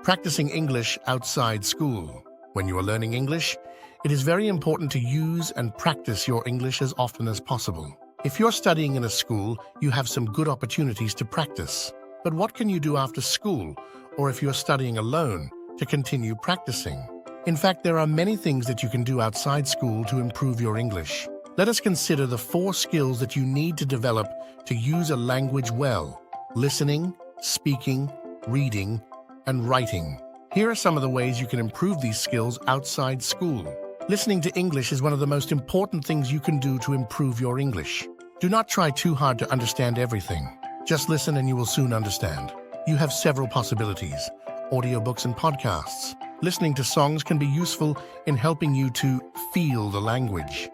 Practicing English outside school. When you are learning English, it is very important to use and practice your English as often as possible. If you're studying in a school, you have some good opportunities to practice. But what can you do after school, or if you're studying alone, to continue practicing? In fact, there are many things that you can do outside school to improve your English. Let us consider the 4 skills that you need to develop to use a language well: listening, speaking, reading, and writing. Here are some of the ways you can improve these skills outside school. Listening to English is one of the most important things you can do to improve your English. Do not try too hard to understand everything. Just listen and you will soon understand. You have several possibilities: audiobooks and podcasts. Listening to songs can be useful in helping you to feel the language.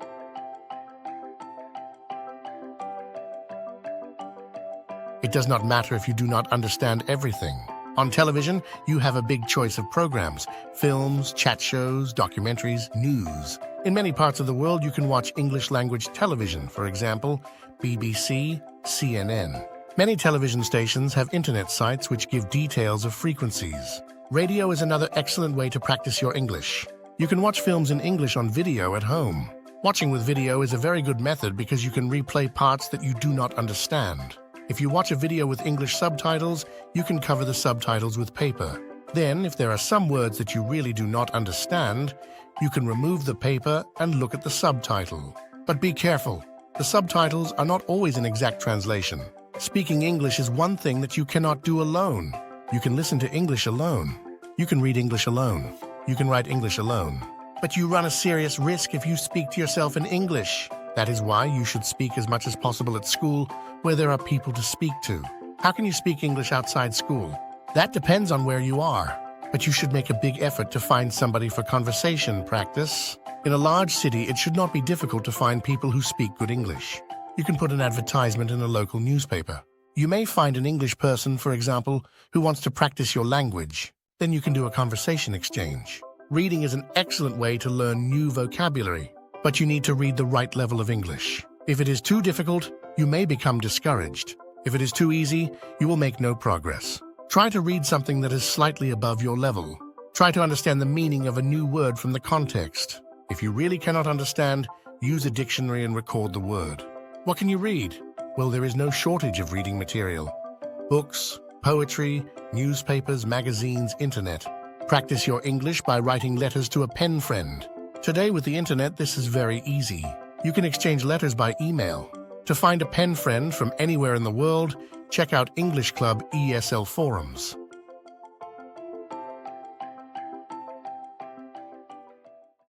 It does not matter if you do not understand everything. On television, you have a big choice of programs: films, chat shows, documentaries, news. In many parts of the world, you can watch English language television, for example, BBC, CNN. Many television stations have internet sites which give details of frequencies. Radio is another excellent way to practice your English. You can watch films in English on video at home. Watching with video is a very good method because you can replay parts that you do not understand. If you watch a video with English subtitles, you can cover the subtitles with paper. Then, if there are some words that you really do not understand, you can remove the paper and look at the subtitle. But be careful, the subtitles are not always an exact translation. Speaking English is one thing that you cannot do alone. You can listen to English alone. You can read English alone. You can write English alone. But you run a serious risk if you speak to yourself in English. That is why you should speak as much as possible at school where there are people to speak to. How can you speak English outside school? That depends on where you are, but you should make a big effort to find somebody for conversation practice. In a large city, it should not be difficult to find people who speak good English. You can put an advertisement in a local newspaper. You may find an English person, for example, who wants to practice your language. Then you can do a conversation exchange. Reading is an excellent way to learn new vocabulary, but you need to read the right level of English. If it is too difficult, you may become discouraged. If it is too easy, you will make no progress. Try to read something that is slightly above your level. Try to understand the meaning of a new word from the context. If you really cannot understand, use a dictionary and record the word. What can you read? Well, there is no shortage of reading material. Books, poetry, newspapers, magazines, internet. Practice your English by writing letters to a pen friend. Today with the internet, this is very easy. You can exchange letters by email. To find a pen friend from anywhere in the world, check out English Club ESL forums.